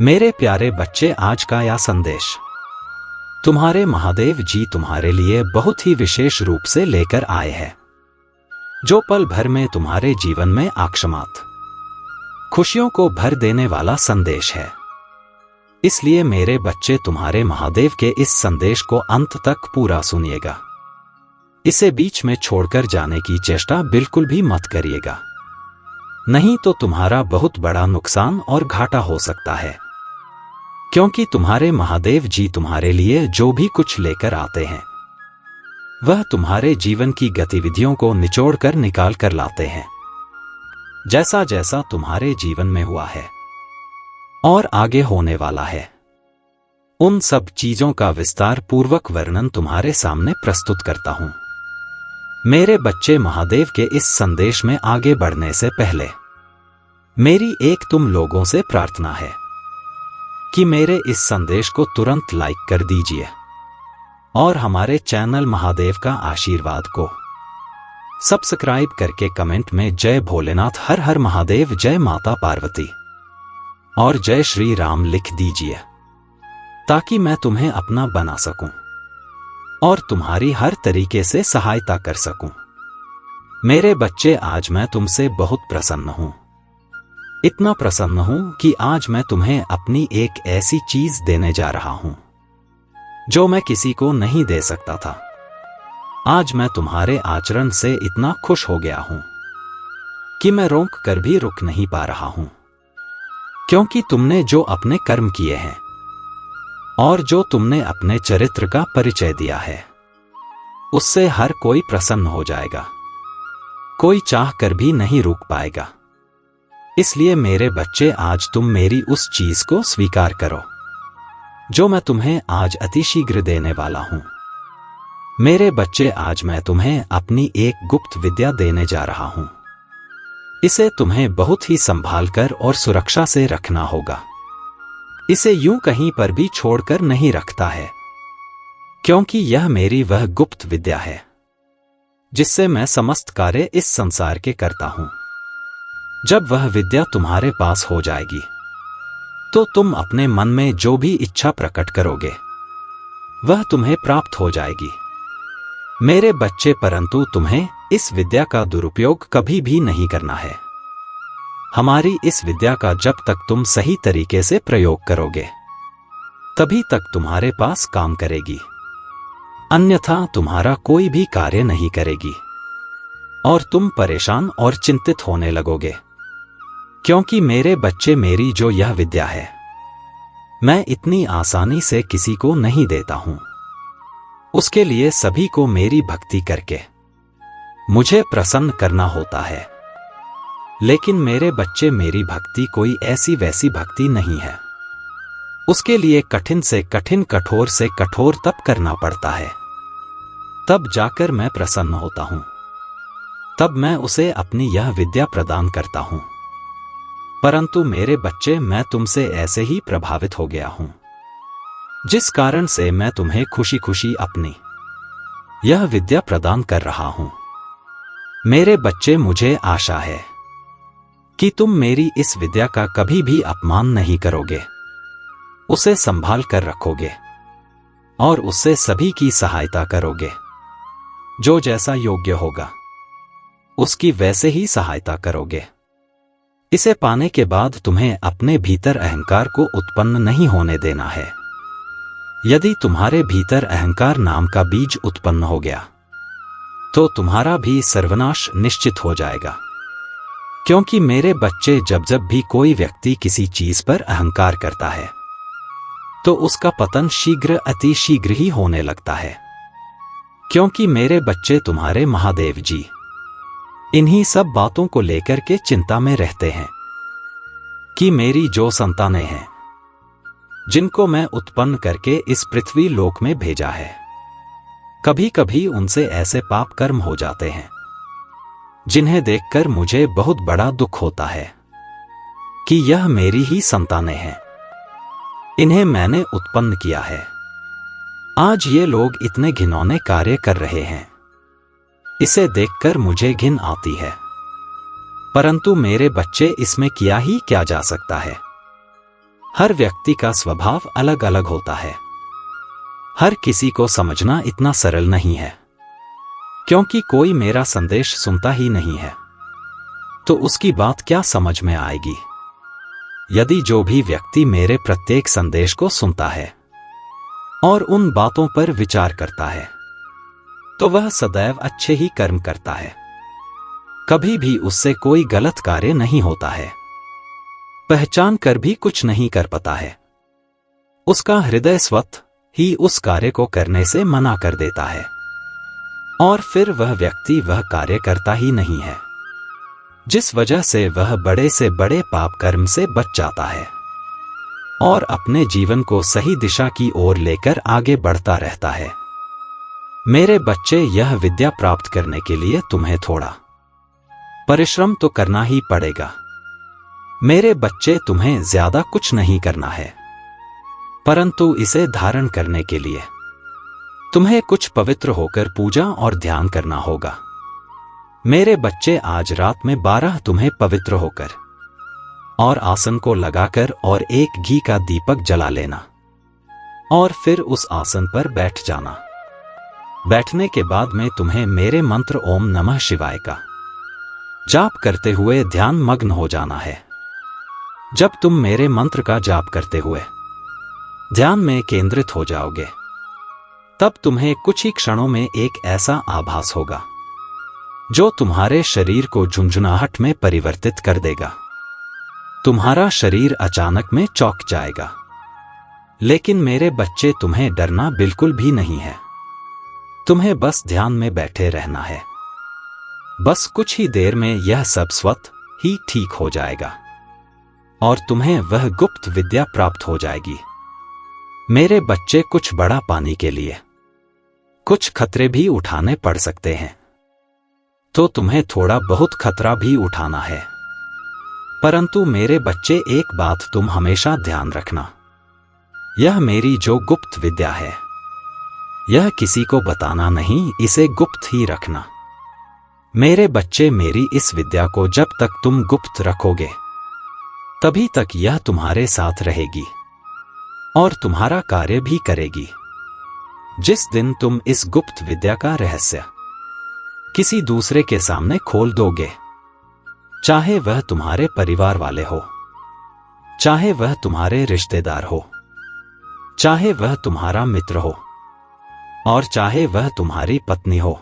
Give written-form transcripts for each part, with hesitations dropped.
मेरे प्यारे बच्चे, आज का यह संदेश तुम्हारे महादेव जी तुम्हारे लिए बहुत ही विशेष रूप से लेकर आए हैं, जो पल भर में तुम्हारे जीवन में अकस्मात खुशियों को भर देने वाला संदेश है। इसलिए मेरे बच्चे, तुम्हारे महादेव के इस संदेश को अंत तक पूरा सुनिएगा। इसे बीच में छोड़कर जाने की चेष्टा बिल्कुल भी मत करिएगा, नहीं तो तुम्हारा बहुत बड़ा नुकसान और घाटा हो सकता है। क्योंकि तुम्हारे महादेव जी तुम्हारे लिए जो भी कुछ लेकर आते हैं, वह तुम्हारे जीवन की गतिविधियों को निचोड़कर निकाल कर लाते हैं। जैसा जैसा तुम्हारे जीवन में हुआ है और आगे होने वाला है, उन सब चीजों का विस्तार पूर्वक वर्णन तुम्हारे सामने प्रस्तुत करता हूं। मेरे बच्चे, महादेव के इस संदेश में आगे बढ़ने से पहले मेरी एक तुम लोगों से प्रार्थना है कि मेरे इस संदेश को तुरंत लाइक कर दीजिए और हमारे चैनल महादेव का आशीर्वाद को सब्सक्राइब करके कमेंट में जय भोलेनाथ, हर हर महादेव, जय माता पार्वती और जय श्री राम लिख दीजिए, ताकि मैं तुम्हें अपना बना सकूं और तुम्हारी हर तरीके से सहायता कर सकूं। मेरे बच्चे, आज मैं तुमसे बहुत प्रसन्न हूं, इतना प्रसन्न हूं कि आज मैं तुम्हें अपनी एक ऐसी चीज देने जा रहा हूं जो मैं किसी को नहीं दे सकता था। आज मैं तुम्हारे आचरण से इतना खुश हो गया हूं कि मैं रोक कर भी रुक नहीं पा रहा हूं, क्योंकि तुमने जो अपने कर्म किए हैं और जो तुमने अपने चरित्र का परिचय दिया है, उससे हर कोई प्रसन्न हो जाएगा, कोई चाह कर भी नहीं रुक पाएगा। इसलिए मेरे बच्चे, आज तुम मेरी उस चीज को स्वीकार करो जो मैं तुम्हें आज अतिशीघ्र देने वाला हूं। मेरे बच्चे, आज मैं तुम्हें अपनी एक गुप्त विद्या देने जा रहा हूं। इसे तुम्हें बहुत ही संभाल कर और सुरक्षा से रखना होगा। इसे यूं कहीं पर भी छोड़कर नहीं रखता है, क्योंकि यह मेरी वह गुप्त विद्या है जिससे मैं समस्त कार्य इस संसार के करता हूं। जब वह विद्या तुम्हारे पास हो जाएगी, तो तुम अपने मन में जो भी इच्छा प्रकट करोगे, वह तुम्हें प्राप्त हो जाएगी। मेरे बच्चे, परंतु तुम्हें इस विद्या का दुरुपयोग कभी भी नहीं करना है। हमारी इस विद्या का जब तक तुम सही तरीके से प्रयोग करोगे, तभी तक तुम्हारे पास काम करेगी, अन्यथा तुम्हारा कोई भी कार्य नहीं करेगी और तुम परेशान और चिंतित होने लगोगे। क्योंकि मेरे बच्चे, मेरी जो यह विद्या है, मैं इतनी आसानी से किसी को नहीं देता हूं। उसके लिए सभी को मेरी भक्ति करके मुझे प्रसन्न करना होता है। लेकिन मेरे बच्चे, मेरी भक्ति कोई ऐसी वैसी भक्ति नहीं है। उसके लिए कठिन से कठिन, कठोर से कठोर तप करना पड़ता है, तब जाकर मैं प्रसन्न होता हूं, तब मैं उसे अपनी यह विद्या प्रदान करता हूं। परंतु मेरे बच्चे, मैं तुमसे ऐसे ही प्रभावित हो गया हूं, जिस कारण से मैं तुम्हें खुशी खुशी अपनी यह विद्या प्रदान कर रहा हूं। मेरे बच्चे, मुझे आशा है कि तुम मेरी इस विद्या का कभी भी अपमान नहीं करोगे, उसे संभाल कर रखोगे और उससे सभी की सहायता करोगे। जो जैसा योग्य होगा, उसकी वैसे ही सहायता करोगे। इसे पाने के बाद तुम्हें अपने भीतर अहंकार को उत्पन्न नहीं होने देना है। यदि तुम्हारे भीतर अहंकार नाम का बीज उत्पन्न हो गया, तो तुम्हारा भी सर्वनाश निश्चित हो जाएगा। क्योंकि मेरे बच्चे, जब जब भी कोई व्यक्ति किसी चीज पर अहंकार करता है, तो उसका पतन शीघ्र, अति शीघ्र ही होने लगता है। क्योंकि मेरे बच्चे, तुम्हारे महादेव जी इन्हीं सब बातों को लेकर के चिंता में रहते हैं कि मेरी जो संतानें हैं, जिनको मैं उत्पन्न करके इस पृथ्वी लोक में भेजा है, कभी कभी उनसे ऐसे पाप कर्म हो जाते हैं जिन्हें देखकर मुझे बहुत बड़ा दुख होता है कि यह मेरी ही संतानें हैं, इन्हें मैंने उत्पन्न किया है। आज ये लोग इतने घिनौने कार्य कर रहे हैं, इसे देखकर मुझे घिन आती है। परंतु मेरे बच्चे, इसमें किया ही क्या जा सकता है। हर व्यक्ति का स्वभाव अलग अलग होता है। हर किसी को समझना इतना सरल नहीं है, क्योंकि कोई मेरा संदेश सुनता ही नहीं है, तो उसकी बात क्या समझ में आएगी। यदि जो भी व्यक्ति मेरे प्रत्येक संदेश को सुनता है और उन बातों पर विचार करता है, तो वह सदैव अच्छे ही कर्म करता है। कभी भी उससे कोई गलत कार्य नहीं होता है, पहचान कर भी कुछ नहीं कर पाता है। उसका हृदय स्वतः ही उस कार्य को करने से मना कर देता है, और फिर वह व्यक्ति वह कार्य करता ही नहीं है, जिस वजह से वह बड़े से बड़े पाप कर्म से बच जाता है और अपने जीवन को सही दिशा की ओर लेकर आगे बढ़ता रहता है। मेरे बच्चे, यह विद्या प्राप्त करने के लिए तुम्हें थोड़ा परिश्रम तो करना ही पड़ेगा। मेरे बच्चे, तुम्हें ज्यादा कुछ नहीं करना है, परंतु इसे धारण करने के लिए तुम्हें कुछ पवित्र होकर पूजा और ध्यान करना होगा। मेरे बच्चे, आज रात में 12 तुम्हें पवित्र होकर और आसन को लगाकर और एक घी का दीपक जला लेना और फिर उस आसन पर बैठ जाना। बैठने के बाद में तुम्हें मेरे मंत्र ओम नमः शिवाय का जाप करते हुए ध्यान मग्न हो जाना है। जब तुम मेरे मंत्र का जाप करते हुए ध्यान में केंद्रित हो जाओगे, तब तुम्हें कुछ ही क्षणों में एक ऐसा आभास होगा जो तुम्हारे शरीर को झुंझुनाहट में परिवर्तित कर देगा। तुम्हारा शरीर अचानक में चौंक जाएगा। लेकिन मेरे बच्चे, तुम्हें डरना बिल्कुल भी नहीं है। तुम्हें बस ध्यान में बैठे रहना है। बस कुछ ही देर में यह सब स्वतः ही ठीक हो जाएगा और तुम्हें वह गुप्त विद्या प्राप्त हो जाएगी। मेरे बच्चे, कुछ बड़ा पाने के लिए कुछ खतरे भी उठाने पड़ सकते हैं, तो तुम्हें थोड़ा बहुत खतरा भी उठाना है। परंतु मेरे बच्चे, एक बात तुम हमेशा ध्यान रखना, यह मेरी जो गुप्त विद्या है, यह किसी को बताना नहीं, इसे गुप्त ही रखना। मेरे बच्चे, मेरी इस विद्या को जब तक तुम गुप्त रखोगे, तभी तक यह तुम्हारे साथ रहेगी और तुम्हारा कार्य भी करेगी। जिस दिन तुम इस गुप्त विद्या का रहस्य किसी दूसरे के सामने खोल दोगे, चाहे वह तुम्हारे परिवार वाले हो, चाहे वह तुम्हारे रिश्तेदार हो, चाहे वह तुम्हारा मित्र हो और चाहे वह तुम्हारी पत्नी हो,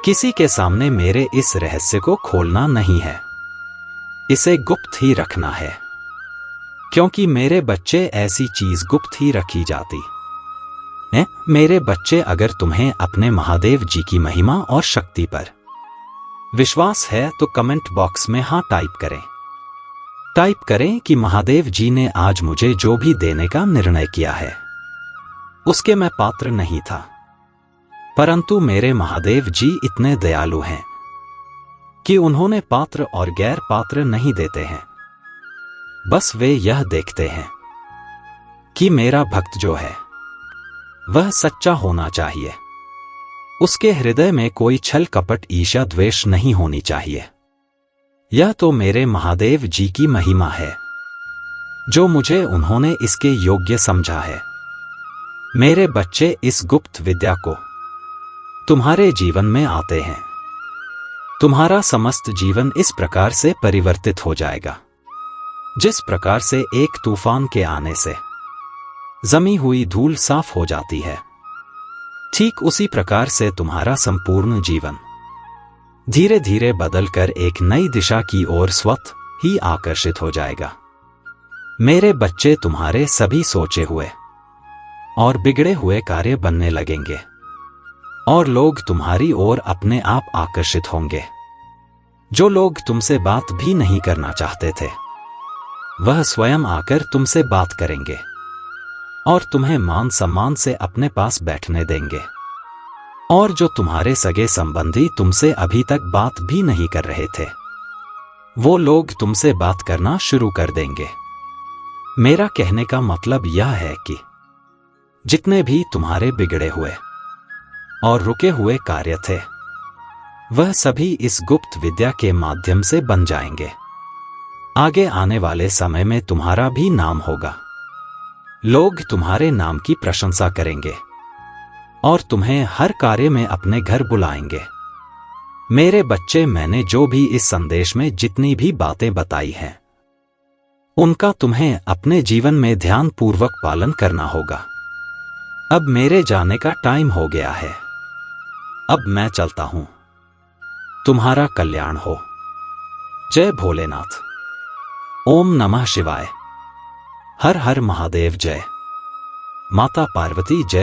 किसी के सामने मेरे इस रहस्य को खोलना नहीं है, इसे गुप्त ही रखना है। क्योंकि मेरे बच्चे, ऐसी चीज गुप्त ही रखी जाती है। मेरे बच्चे, अगर तुम्हें अपने महादेव जी की महिमा और शक्ति पर विश्वास है तो कमेंट बॉक्स में हाँ टाइप करें। टाइप करें कि महादेव जी ने आज मुझे जो भी देने का निर्णय किया है, उसके मैं पात्र नहीं था, परंतु मेरे महादेव जी इतने दयालु हैं कि उन्होंने पात्र और गैर पात्र नहीं देते हैं। बस वे यह देखते हैं कि मेरा भक्त जो है वह सच्चा होना चाहिए, उसके हृदय में कोई छल कपट ईर्ष्या द्वेष नहीं होनी चाहिए। यह तो मेरे महादेव जी की महिमा है, जो मुझे उन्होंने इसके योग्य समझा है। मेरे बच्चे, इस गुप्त विद्या को तुम्हारे जीवन में आते हैं, तुम्हारा समस्त जीवन इस प्रकार से परिवर्तित हो जाएगा, जिस प्रकार से एक तूफान के आने से जमी हुई धूल साफ हो जाती है, ठीक उसी प्रकार से तुम्हारा संपूर्ण जीवन धीरे धीरे बदलकर एक नई दिशा की ओर स्वतः ही आकर्षित हो जाएगा। मेरे बच्चे, तुम्हारे सभी सोचे हुए और बिगड़े हुए कार्य बनने लगेंगे और लोग तुम्हारी ओर अपने आप आकर्षित होंगे। जो लोग तुमसे बात भी नहीं करना चाहते थे, वह स्वयं आकर तुमसे बात करेंगे और तुम्हें मान सम्मान से अपने पास बैठने देंगे। और जो तुम्हारे सगे संबंधी तुमसे अभी तक बात भी नहीं कर रहे थे, वो लोग तुमसे बात करना शुरू कर देंगे। मेरा कहने का मतलब यह है कि जितने भी तुम्हारे बिगड़े हुए और रुके हुए कार्य थे, वह सभी इस गुप्त विद्या के माध्यम से बन जाएंगे। आगे आने वाले समय में तुम्हारा भी नाम होगा। लोग तुम्हारे नाम की प्रशंसा करेंगे और तुम्हें हर कार्य में अपने घर बुलाएंगे। मेरे बच्चे, मैंने जो भी इस संदेश में जितनी भी बातें बताई हैं, उनका तुम्हें अपने जीवन में ध्यानपूर्वक पालन करना होगा। अब मेरे जाने का टाइम हो गया है। अब मैं चलता हूं। तुम्हारा कल्याण हो। जय भोलेनाथ। ओम नमः शिवाय। हर हर महादेव। जय माता पार्वती। जय।